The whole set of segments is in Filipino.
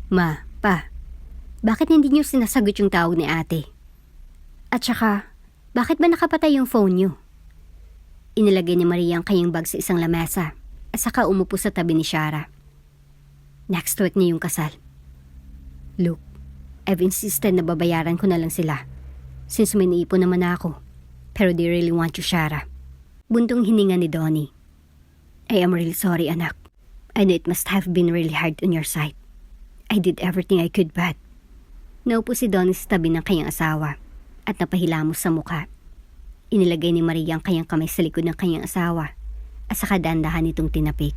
Ma, pa, bakit hindi niyo sinasagot yung tawag ni ate? At saka, bakit ba nakapatay yung phone niyo? Inilagay ni Maria ang kanyang bag sa isang lamesa at saka umupo sa tabi ni Shara. Next week niya yung kasal. Look, I've insisted na babayaran ko na lang sila since may naipon naman ako. Pero they really want you, Shara. Buntong hininga ni Donnie. I am really sorry, anak. I know it must have been really hard on your side. I did everything I could, but... Naupo si Donnie sa tabi ng kanyang asawa at napahilamos sa mukha. Inilagay ni Maria ang kanyang kamay sa likod ng kanyang asawa at saka dahan-dahan nitong tinapik.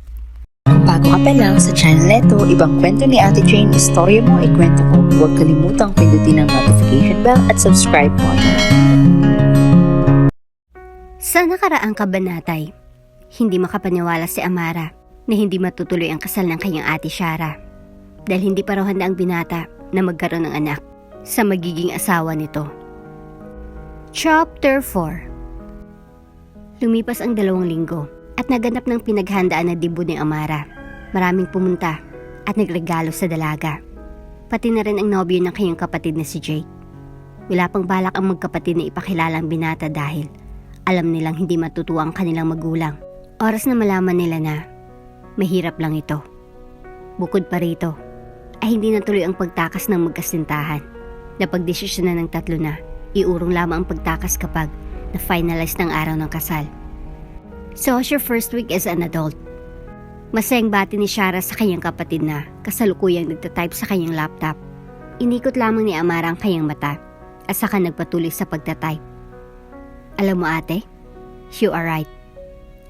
Kung bago ka pa lang sa channel neto, ibang kwento ni Ate Jane, istorya mo, ikwento ko. Huwag kalimutang pindutin ang notification bell at subscribe button. Sa nakaraang kabanatay, hindi makapaniwala si Amara na hindi matutuloy ang kasal ng kanyang ate Shara dahil hindi pa raw handa ang binata na magkaroon ng anak sa magiging asawa nito. Chapter 4. Lumipas ang 2 linggo at naganap ng pinaghandaan na debut ni Amara. Maraming pumunta at nagregalo sa dalaga. Pati na rin ang nobyo ng kanyang kapatid na si Jake. Wala pang balak ang magkapatid na ipakilala ang binata dahil alam nilang hindi matutuwa ang kanilang magulang. Oras na malaman nila na mahirap lang ito. Bukod pa rito, ay hindi natuloy ang pagtakas ng magkasintahan. Napagdesisyon na ng tatlo na iurong lamang ang pagtakas kapag na-finalize ng araw ng kasal. So was your first week as an adult? Masayang bati ni Shara sa kanyang kapatid na kasalukuyang nagtatype sa kanyang laptop. Inikot lamang ni Amara ang kanyang mata at saka nagpatuloy sa pagtatype. Alam mo ate, you are right.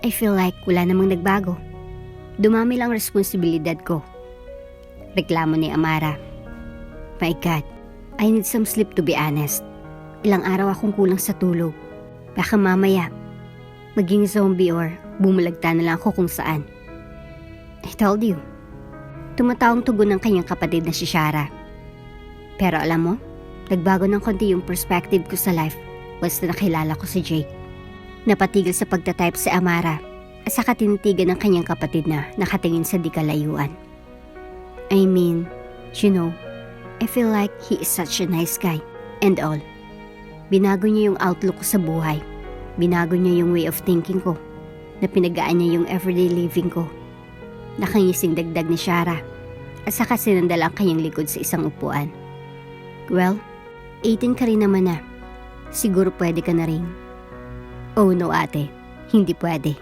I feel like wala namang nagbago. Dumami lang responsibilidad ko. Reklamo ni Amara. My God, I need some sleep to be honest. Ilang araw akong kulang sa tulog. Baka mamaya, maging zombie or bumulagta na lang ako kung saan. I told you. Tumataong tugon ng kanyang kapatid na si Shara. Pero alam mo, nagbago ng konti yung perspective ko sa life once na nakilala ko si Jake. Napatigil sa pagtatype si Amara at saka tinitigan ng kanyang kapatid na nakatingin sa di kalayuan. I mean, you know, I feel like he is such a nice guy and all. Binago niya yung outlook ko sa buhay. Binago niya yung way of thinking ko. Na pinagaan niya yung everyday living ko. Nakangising dagdag ni Shara at saka sinandala ang kanyang likod sa isang upuan. Well, 18 ka rin naman na. Siguro pwede ka na rin. Oh no ate, hindi pwede.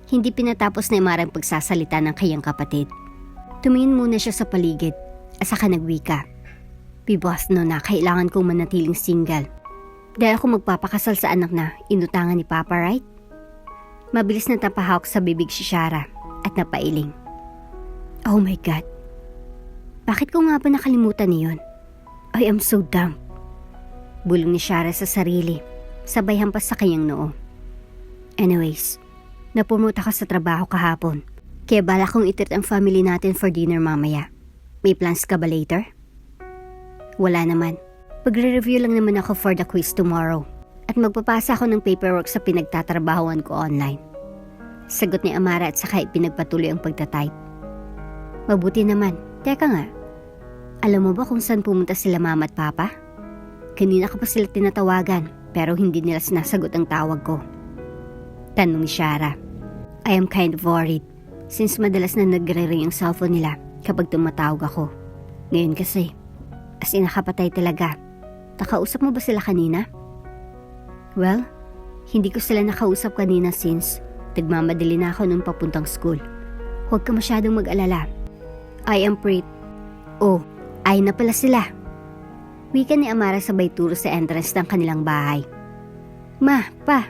Hindi pinatapos na Amara ang pagsasalita ng kanyang kapatid. Tumingin muna siya sa paligid at saka nagwika. Bibos no na kailangan kong manatiling single. Dahil ako magpapakasal sa anak na inutangan ni Papa, right? Mabilis na tapahawak sa bibig si Shara at napailing. Oh my God. Bakit ko nga ba nakalimutan niyon? I am so dumb. Bulong ni Shara sa sarili, sabay hampas sa kanyang noo. Anyways, napumunta ka sa trabaho kahapon. Kaya bala kong i-treat ang family natin for dinner mamaya. May plans ka ba later? Wala naman. Pagre-review lang naman ako for the quiz tomorrow. At magpapasa ako ng paperwork sa pinagtatrabahoan ko online. Sagot ni Amara at saka ipinagpatuloy ang pagtatype. Mabuti naman. Teka nga. Alam mo ba kung saan pumunta sila mama at papa? Kanina ka pa sila tinatawagan pero hindi nila sinasagot ang tawag ko. Tanong ni Shara. I am kind of worried since madalas na nagre-ring ang cellphone nila kapag tumatawag ako. Ngayon kasi, as in nakapatay talaga. Nakausap mo ba sila kanina? Well, hindi ko sila nakausap kanina since nagmamadali na ako nung papuntang school. Huwag ka masyadong mag-alala. I am pretty. Oh, ay na pala sila. Wika ni Amara sabay turo sa entrance ng kanilang bahay. Ma, pa,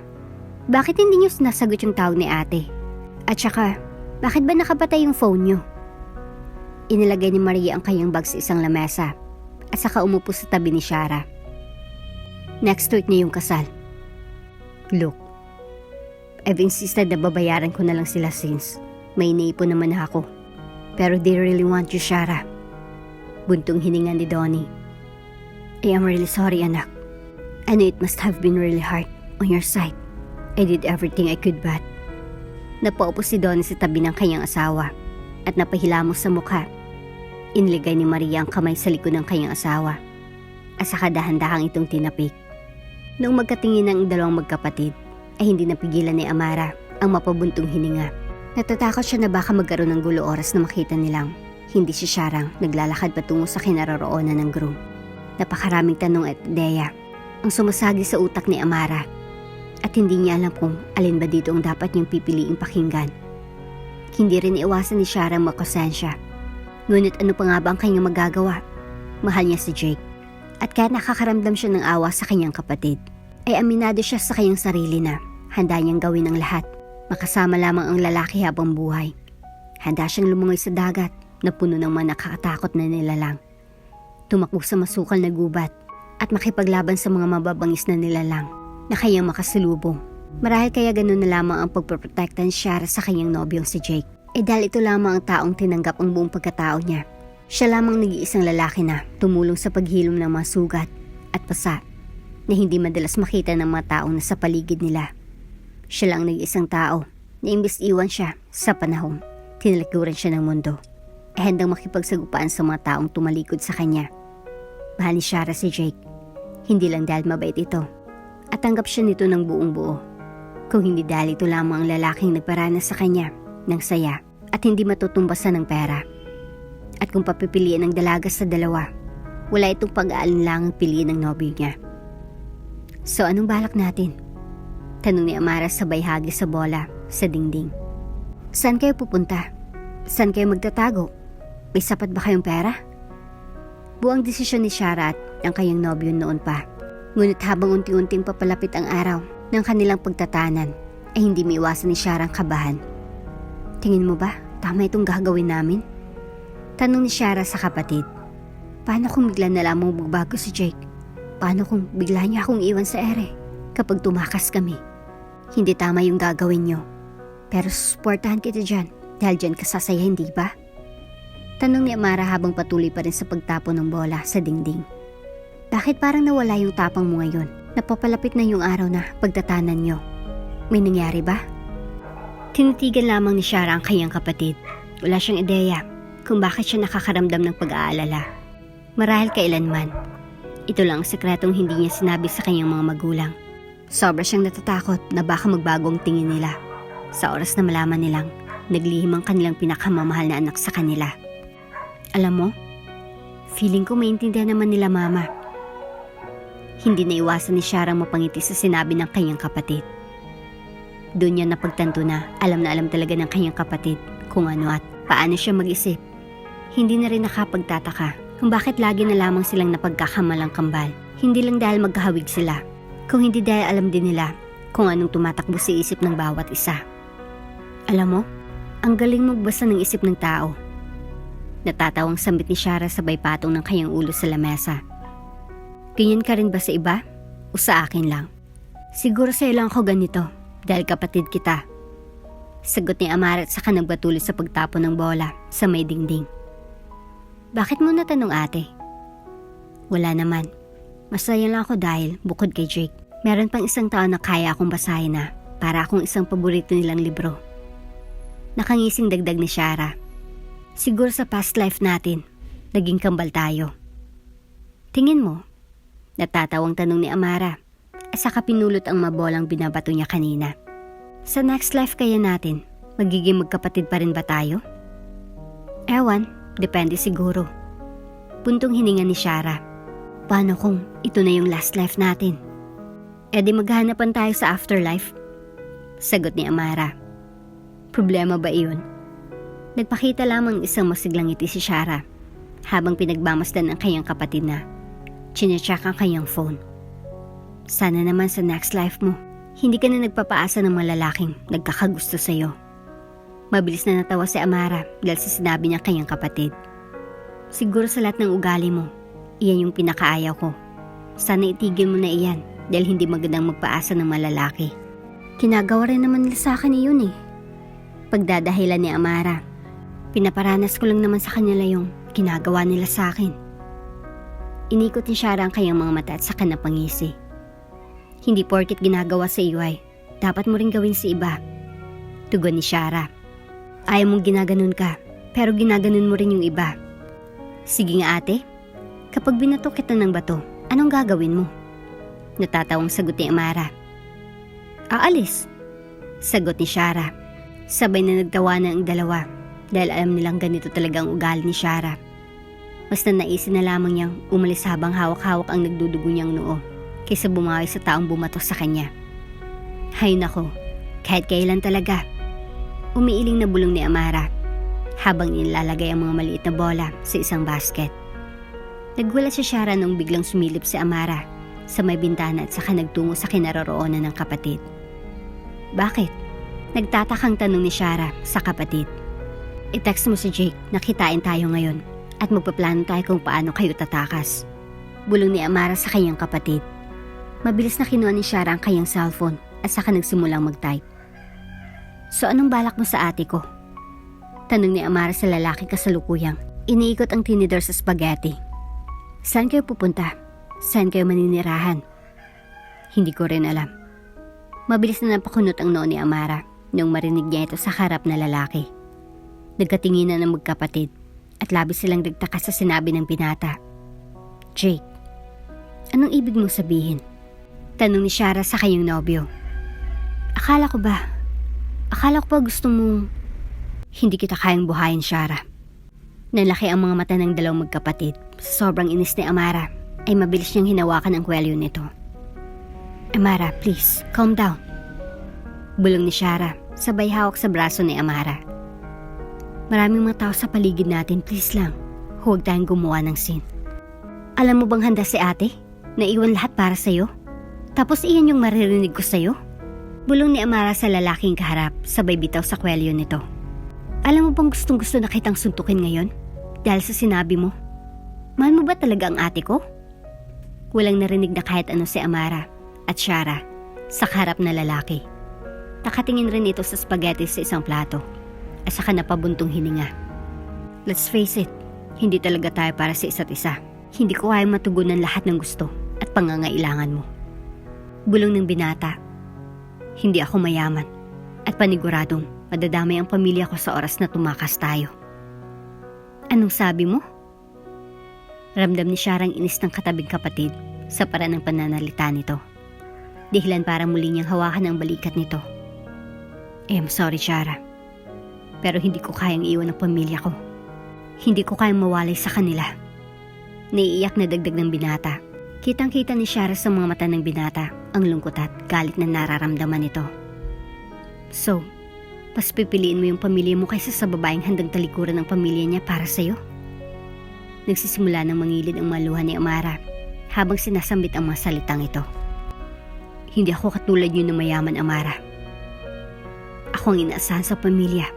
bakit hindi niyo sinasagot yung tawag ni ate? At saka, bakit ba nakapatay yung phone niyo? Inilagay ni Maria ang kanyang bag sa isang lamesa at saka umupo sa tabi ni Shara. Next week niya yung kasal. Look, I've insisted na babayaran ko na lang sila since may naipon naman ako. Pero they really want you, Shara. Buntong hininga ni Donnie. I am really sorry, anak. I know it must have been really hard on your side. I did everything I could, but... Napaupo si Donnie sa tabi ng kanyang asawa at napahilamos sa mukha. Inilagay ni Maria ang kamay sa likod ng kanyang asawa at saka dahan-dahang itong tinapik. Noong magkatingin ng dalawang magkapatid, ay hindi napigilan ni Amara ang mapabuntong hininga. Natatakot siya na baka magkaroon ng gulo oras na makita nilang hindi si Sharang naglalakad patungo sa kinaroroonan ng groom. Napakaraming tanong at ideya ang sumasagi sa utak ni Amara at hindi niya alam kung alin ba dito ang dapat niyang pipiliing pakinggan. Hindi rin iwasan ni Sharang makonsensya. Ngunit ano pa nga ba ang kanyang magagawa? Mahal niya si Jake. At kahit nakakaramdam siya ng awa sa kanyang kapatid, ay aminado siya sa kanyang sarili na handa niyang gawin ang lahat. Makasama lamang ang lalaki habang buhay. Handa siyang lumungoy sa dagat na puno ng mga nakakatakot na nilalang. Tumakbo sa masukal na gubat at makipaglaban sa mga mababangis na nilalang na kayang makasalubong. Marahil kaya ganun na lamang ang pagproprotekta ni Shara sa kanyang nobyong si Jake. Dahil ito lamang ang taong tinanggap ang buong pagkatao niya. Siya lamang nag-iisang lalaki na tumulong sa paghilom ng mga sugat at pasa na hindi madalas makita ng mga taong nasa paligid nila. Siya lang nag-iisang tao na imbes iwan siya sa panahon, tinalikuran siya ng mundo. Handang makipagsagupaan sa mga taong tumalikod sa kanya. Mahal ni Shara si Jake, hindi lang dahil mabait ito at tanggap siya nito ng buong buo. Kung hindi dahil ito lamang ang lalaking nagparanas sa kanya ng saya at hindi matutumbasan ng pera. At kung papipiliin ng dalaga sa dalawa, wala itong pag-aalinlangang piliin ng nobyo niya. So anong balak natin? Tanong ni Amara sabay hagis sa bola sa dingding. Saan kayo pupunta? Saan kayo magtatago? May sapat ba kayong pera? Buang desisyon ni Shara at ang kanyang nobyo noon pa. Ngunit habang unti-unting papalapit ang araw ng kanilang pagtatanan, ay hindi maiwasan ni Shara ang kabahan. Tingin mo ba tama itong gagawin namin? Tanong ni Shara sa kapatid. Paano kung bigla na lamang magbago si Jake? Paano kung bigla niya akong iwan sa ere kapag tumakas kami? Hindi tama yung gagawin niyo. Pero susuportahan kita dyan dahil dyan ka sasaya, hindi ba? Tanong ni Amara habang patuloy pa rin sa pagtapon ng bola sa dingding. Bakit parang nawala yung tapang mo ngayon? Napapalapit na yung araw na pagtatanan niyo. May nangyari ba? Tinitigan lamang ni Shara ang kanyang kapatid. Wala siyang ideya kung bakit siya nakakaramdam ng pag-aalala. Marahil kailanman. Ito lang ang sekretong hindi niya sinabi sa kanyang mga magulang. Sobra siyang natatakot na baka magbago ang tingin nila. Sa oras na malaman nilang naglihim ang kanilang pinakamamahal na anak sa kanila. Alam mo, feeling ko maintindihan naman nila mama. Hindi na iwasan ni Shara mapangiti sa sinabi ng kanyang kapatid. Doon niya napagtanto na alam talaga ng kanyang kapatid kung ano at paano siya mag-isip. Hindi na rin nakapagtataka kung bakit lagi na lamang silang napagkakamalang kambal. Hindi lang dahil magkahawig sila, kung hindi dahil alam din nila kung anong tumatakbo sa isip ng bawat isa. Alam mo, ang galing magbasa ng isip ng tao. Natatawang sambit ni Shara sabay patong ng kanyang ulo sa lamesa. Ganyan ka rin ba sa iba? O sa akin lang? Siguro sa'yo lang ako ganito dahil kapatid kita. Sagot ni Amara at saka nagpatuloy sa pagtapon ng bola sa may dingding. Bakit mo natanong ate? Wala naman. Masaya lang ako dahil bukod kay Jake, meron pang isang tao na kaya akong basahin na para akong isang paborito nilang libro. Nakangising dagdag ni Shara. Siguro sa past life natin, naging kambal tayo. Tingin mo? Natatawang tanong ni Amara at saka pinulot ang mabolang binabato niya kanina. Sa next life kaya natin, magiging magkapatid pa rin ba tayo? Ewan, depende siguro. Puntong hininga ni Shara. Paano kung ito na yung last life natin? E di maghahanapan tayo sa afterlife? Sagot ni Amara. Problema ba iyon? Nagpakita lamang isang masiglang ngiti si Shara habang pinagmamasdan ang kanyang kapatid na chinecheck ang kanyang phone. Sana naman sa next life mo, hindi ka na nagpapaasa ng mga lalaking nagkakagusto sa'yo. Mabilis na natawa si Amara dahil sa sinabi niya kanyang kapatid. Siguro sa lahat ng ugali mo, iyan yung pinakaayaw ko. Sana itigil mo na iyan dahil hindi magandang magpaasa ng mga lalaki. Kinagawa rin naman nila sa akin iyon eh. Pagdadahilan ni Amara. Pinaparanas ko lang naman sa kanila yung ginagawa nila sa akin. Inikot ni Shara ang kanyang mga mata at saka napangisi. Hindi porket ginagawa sa iyo ay dapat mo rin gawin sa iba. Tugon ni Shara. Ayaw mong ginaganon ka, pero ginaganon mo rin yung iba. Sige nga ate, kapag binato kita ng bato, anong gagawin mo? Natatawang sagot ni Amara. Aalis, sagot ni Shara. Sabay na nagtawanan ang dalawa dahil alam nilang ganito talaga ang ugali ni Shara. Basta naisin na lamang niyang umalis habang hawak-hawak ang nagdudugo niyang noo kaysa bumawi sa taong bumato sa kanya. Hay nako, kahit kailan talaga. Umiiling na bulong ni Amara habang nilalagay ang mga maliit na bola sa isang basket. Nagulat si Shara nung biglang sumilip si Amara sa may bintana at saka nagtungo sa kinaroroonan ng kapatid. Bakit? Nagtatakang tanong ni Shara sa kapatid. I-text mo si Jake na kitain tayo ngayon at magpaplano tayo kung paano kayo tatakas. Bulong ni Amara sa kanyang kapatid. Mabilis na kinuha ni Shara ang kanyang cellphone at saka nagsimulang mag-type. So anong balak mo sa ate ko? Tanong ni Amara sa lalaki kasalukuyang iniikot ang tinidor sa spaghetti. Saan kayo pupunta? Saan kayo maninirahan? Hindi ko rin alam. Mabilis na napakunot ang noo ni Amara nung marinig niya ito sa harap na lalaki. Nagkatinginan ng magkapatid at labis silang nagtaka sa sinabi ng binata. Jake, anong ibig mong sabihin? Tanong ni Shara sa kanyang nobyo. Akala ko ba gusto mong... Hindi kita kayang buhayin, Shara. Nalaki ang mga mata ng dalawang magkapatid. Sa sobrang inis ni Amara, ay mabilis niyang hinawakan ang kwelyo nito. Amara, please, calm down. Bulong ni Shara, sabay hawak sa braso ni Amara. Maraming mga tao sa paligid natin, please lang. Huwag tayong gumawa ng scene. Alam mo bang handa si ate? Naiwan lahat para sa'yo? Tapos iyan yung maririnig ko sa'yo? Bulong ni Amara sa lalaking kaharap, sabay bitaw sa kwelyo nito. Alam mo bang gustong-gusto na kitang suntukin ngayon? Dahil sa sinabi mo. Mahal mo ba talaga ang ate ko? Walang narinig na kahit ano si Amara at Shara sa kaharap na lalaki. Nakatingin rin ito sa spaghetti sa isang plato at saka napabuntong hininga. Let's face it, hindi talaga tayo para sa isa't isa. Hindi ko kayang matugunan lahat ng gusto at pangangailangan mo. Bulong ng binata. Hindi ako mayaman at paniguradong madadamay ang pamilya ko sa oras na tumakas tayo. Anong sabi mo? Ramdam ni Shara ang inis ng katabing kapatid sa paraan ng pananalita nito. Dahilan para muli niyang hawakan ang balikat nito. I'm sorry, Shara. Pero hindi ko kayang iwan ang pamilya ko. Hindi ko kayang mawalay sa kanila. Naiiyak na dagdag ng binata. Kitang-kita ni Shara sa mga mata ng binata ang lungkot at galit na nararamdaman nito. So, mas pipiliin mo yung pamilya mo kaysa sa babaeng handang talikuran ng pamilya niya para sa'yo? Nagsisimula ng mangilid ang maluhan ni Amara habang sinasambit ang mga salitang ito. Hindi ako katulad yun na mayaman, Amara. Ako ang inaasahan sa pamilya.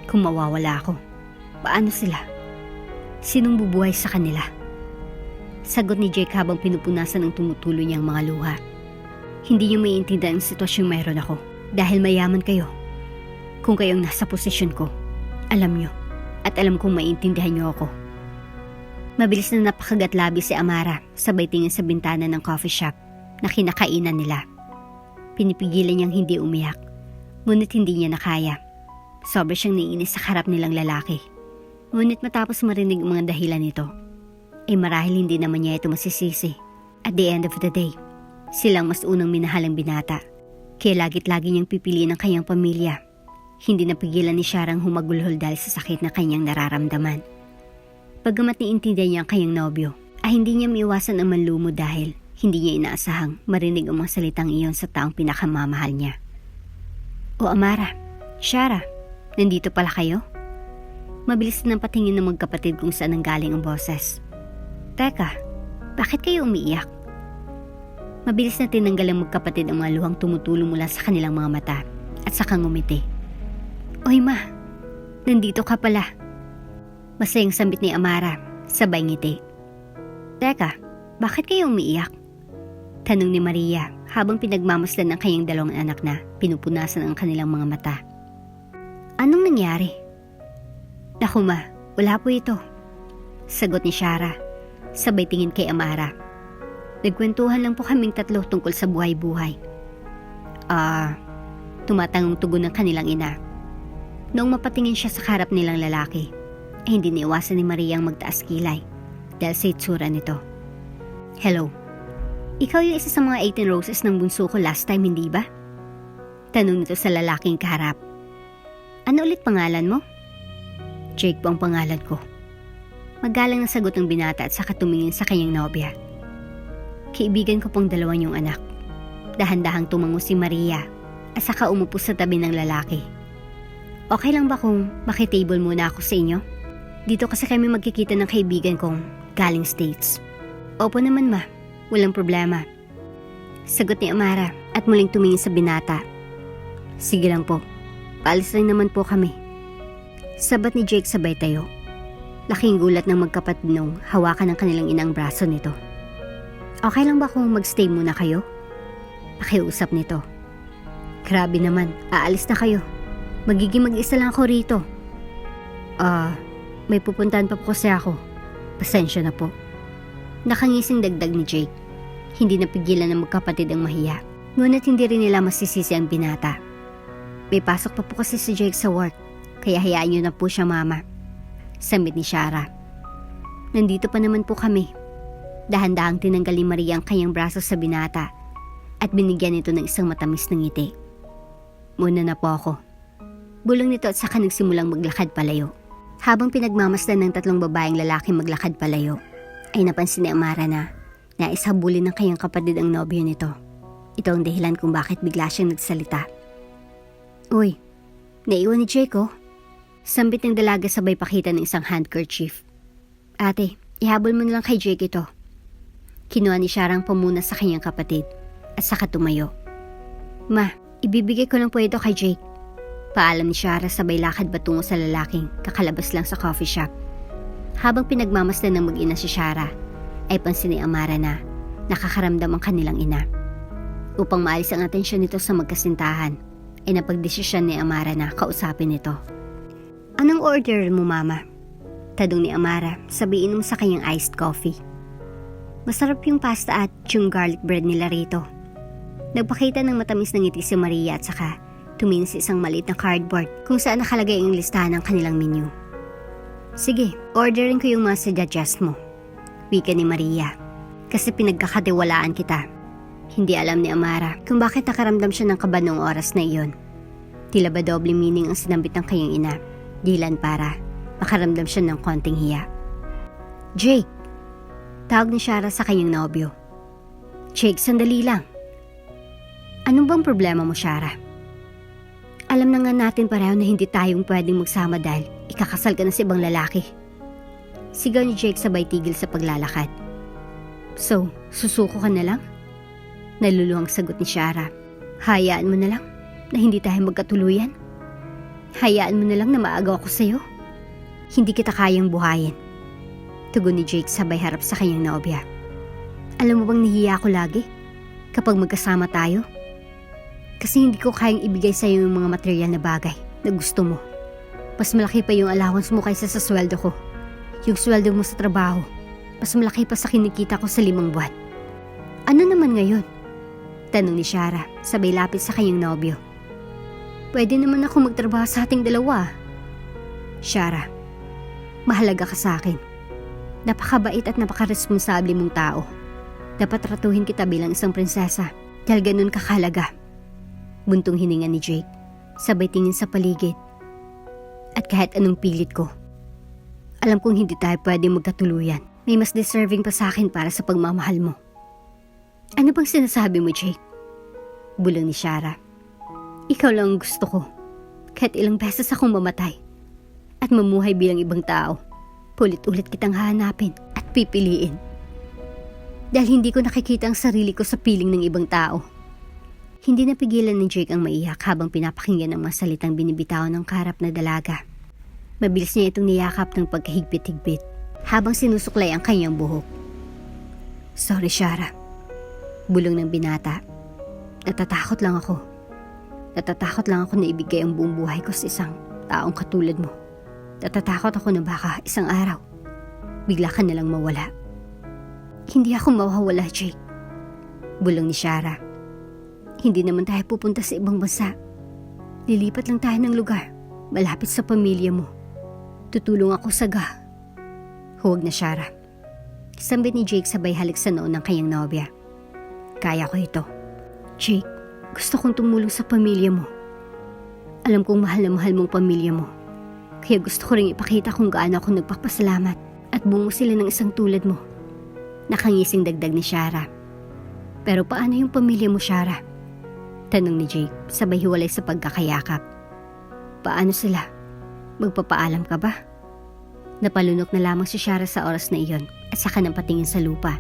Kung mawawala ako, paano sila? Sinong bubuhay sa kanila? Sagot ni Jake habang pinupunasan ang tumutuloy niyang mga luha. Hindi niyo maiintindihan ang sitwasyong mayroon ako dahil mayaman kayo. Kung kayong nasa posisyon ko, alam niyo at alam kong maiintindihan niyo ako. Mabilis na napakagatlabi si Amara sabay tingin sa bintana ng coffee shop na kinakainan nila. Pinipigilan niyang hindi umiyak, ngunit hindi niya nakaya. Sobra siyang naiinis sa harap nilang lalaki. Ngunit matapos marinig ang mga dahilan nito, ay marahil hindi naman niya ito masisisi. At the end of the day, silang mas unang minahal ang binata. Kaya lagit-lagi niyang pipiliin ang kanyang pamilya. Hindi napigilan ni Sharang humagulhol dahil sa sakit na kanyang nararamdaman. Bagamat niintindihan niya ang kanyang nobyo, ay hindi niya maiwasan ang manlumo dahil hindi niya inaasahang marinig ang mga salitang iyon sa taong pinakamamahal niya. O Amara, Shara, nandito pala kayo? Mabilis na patingin ng magkapatid kung saan ang galing ang boses. Teka, bakit kayo umiiyak? Mabilis na tinanggal ang magkapatid ang mga luhang tumutulong mula sa kanilang mga mata at saka ngumiti. Oy ma, nandito ka pala. Masayang sambit ni Amara, sabay ngiti. Teka, bakit kayo umiiyak? Tanong ni Maria habang pinagmamasdan ng kanyang dalawang anak na pinupunasan ang kanilang mga mata. Anong nangyari? Naku ma, wala po ito. Sagot ni Shara, sabay tingin kay Amara. Nagkwentuhan lang po kaming tatlo tungkol sa buhay-buhay. Tumatangong tugon ng kanilang ina. Noong mapatingin siya sa harap nilang lalaki, ay hindi naiwasan ni Maria ang magtaas kilay dahil sa itsura nito. Hello, ikaw yung isa sa mga 18 roses ng bunso ko last time, hindi ba? Tanong nito sa lalaking kaharap. Ano ulit pangalan mo? Jake po ang pangalan ko. Magalang na sagot ng binata at saka tumingin sa kanyang nobya. Kaibigan ko pong dalawa niyong anak. Dahan-dahang tumango si Maria at saka umupo sa tabi ng lalaki. Okay lang ba kung makitable muna ako sa inyo? Dito kasi kami magkikita ng kaibigan kong galing States. Opo naman ma, walang problema. Sagot ni Amara at muling tumingin sa binata. Sige lang po, paalis rin naman po kami. Sabat ni Jake sabay tayo. Laking gulat ng magkapatid nung hawakan ng kanilang inang braso nito. Okay lang ba kung magstay muna kayo? Pakiusap nito. Grabe naman, aalis na kayo. Magiging mag-isa lang ako rito. May pupuntahan pa po kasi ako. Pasensya na po. Nakangising dagdag ni Jake. Hindi napigilan ng magkapatid ang mahiya. Ngunit hindi rin nila masisisi ang binata. May pasok pa po kasi si Jake sa work, kaya hayaan niyo na po siya mama. Sambit ni Shara. Nandito pa naman po kami. Dahan-dahang tinanggal ni Maria ang kanyang braso sa binata at binigyan ito ng isang matamis na ngiti. Muna na po ako. Bulong nito at saka nagsimulang maglakad palayo. Habang pinagmamasdan ng tatlong babaeng lalaki maglakad palayo, ay napansin ni Amara na nais habulin ng kanyang kapatid ang nobyo nito. Ito ang dahilan kung bakit bigla siyang nagsalita. Uy, naiwan ni Jake oh. Sambit ng dalaga sabay pakita ng isang handkerchief. Ate, ihabol mo na lang kay Jake ito. Kinuha ni Shara ang pamuna sa kanyang kapatid at saka tumayo. Ma, ibibigay ko lang po ito kay Jake. Paalam ni Shara sabay lakad patungo sa lalaking kakalabas lang sa coffee shop. Habang pinagmamasdan ng mag-ina si Shara, ay pansin ni Amara na nakakaramdam ang kanilang ina. Upang maalis ang atensyon nito sa magkasintahan, ay napagdesisyon ni Amara na kausapin ito. Anong order mo, Mama? Tanong ni Amara, sabay inom sa kanyang iced coffee. Masarap yung pasta at yung garlic bread nila rito. Nagpakita ng matamis na ngiti si Maria at saka tumingin sa isang maliit na cardboard kung saan nakalagay ang listahan ng kanilang menu. Sige, orderin ko yung mga suggest mo. Wika ni Maria. Kasi pinagkakatiwalaan kita. Hindi alam ni Amara kung bakit nakaramdam siya ng kaba noong oras na iyon. Tila ba doble meaning ang sinambit ng kanyang ina. Dilan para makaramdam siya ng konting hiya. Jake! Tawag ni Shara sa kanyang nobyo. Jake, sandali lang. Anong bang problema mo, Shara? Alam na nga natin pareho na hindi tayong pwedeng magsama dahil ikakasal ka na sa ibang lalaki. Sigaw ni Jake sabay tigil sa paglalakad. So, susuko ka na lang? Naluluhang sagot ni Shara. Hayaan mo na lang na hindi tayo magkatuluyan. Hayaan mo na lang na maagaw ako sa'yo. Hindi kita kayang buhayin. Tugon ni Jake sabay harap sa kanyang nobya. Alam mo bang nahihiya ako lagi kapag magkasama tayo? Kasi hindi ko kayang ibigay sa'yo yung mga material na bagay na gusto mo. Mas malaki pa yung allowance mo kaysa sa sweldo ko. Yung sweldo mo sa trabaho, mas malaki pa sa kinikita ko sa 5 buwan. Ano naman ngayon? Tanong ni Shara sabay lapit sa kanyang nobyo. Pwede naman ako magtrabaho sa ating dalawa. Shara, mahalaga ka sa akin. Napakabait at napakaresponsable mong tao. Dapat tratuhin kita bilang isang prinsesa dahil ganun kakahalaga. Buntong hininga ni Jake, sabay tingin sa paligid. At kahit anong pilit ko, alam kong hindi tayo pwede magkatuluyan. May mas deserving pa sa akin para sa pagmamahal mo. Ano bang sinasabi mo, Jake? Bulong ni Shara. Ikaw lang ang gusto ko. Kahit ilang beses akong mamatay at mamuhay bilang ibang tao, pulit-ulit kitang hahanapin at pipiliin. Dahil hindi ko nakikita ang sarili ko sa piling ng ibang tao. Hindi napigilan ni Jake ang maiyak habang pinapakinggan ang mga salitang binibitawan ng kaharap na dalaga. Mabilis niya itong niyakap ng pagkahigpit-higpit habang sinusuklay ang kanyang buhok. Sorry, Shara. Bulong ng binata. Natatakot lang ako. Natatakot lang ako na ibigay ang buong buhay ko sa isang taong katulad mo. Natatakot ako na baka isang araw, bigla ka nalang mawala. Hindi ako mawawala, Jake. Bulong ni Shara. Hindi naman tayo pupunta sa ibang bansa. Lilipat lang tayo ng lugar, malapit sa pamilya mo. Tutulong ako sa Huwag na, Shara. Sambit ni Jake sabay halik sa noo ng kanyang nobya. Kaya ko ito. Jake, gusto kong tumulong sa pamilya mo. Alam kong mahal na mahal mong pamilya mo. Kaya gusto ko rin ipakita kung gaano ako nagpapasalamat at bungo sila ng isang tulad mo. Nakangising dagdag ni Shara. Pero paano yung pamilya mo, Shara? Tanong ni Jake sabay hiwalay sa pagkakayakap. Paano sila? Magpapaalam ka ba? Napalunok na lamang si Shara sa oras na iyon at saka nang patingin sa lupa.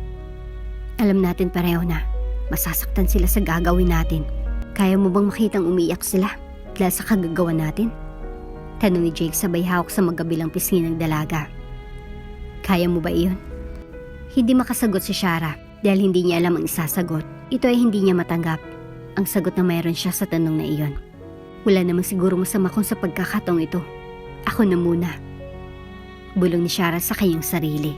Alam natin pareho na masasaktan sila sa gagawin natin. Kaya mo bang makitang umiiyak sila dahil sa kagagawa natin? Tanong ni Jake sabay hawak sa magkabilang pisngi ng dalaga. Kaya mo ba iyon? Hindi makasagot si Shara dahil hindi niya alam ang isasagot. Ito ay hindi niya matanggap ang sagot na mayroon siya sa tanong na iyon. Wala namang siguro masama kung sa pagkakataong ito. Ako na muna. Bulong ni Shara sa kanyang sarili.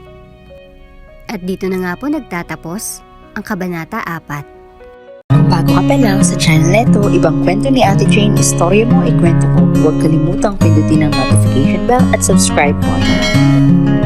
At dito na nga po nagtatapos ang Kabanata 4. Kung bago ka pa lang sa channel neto, ibang kwento ni Ate Jane, istorya mo, ikwento ko. Huwag kalimutang pindutin ang notification bell at subscribe button.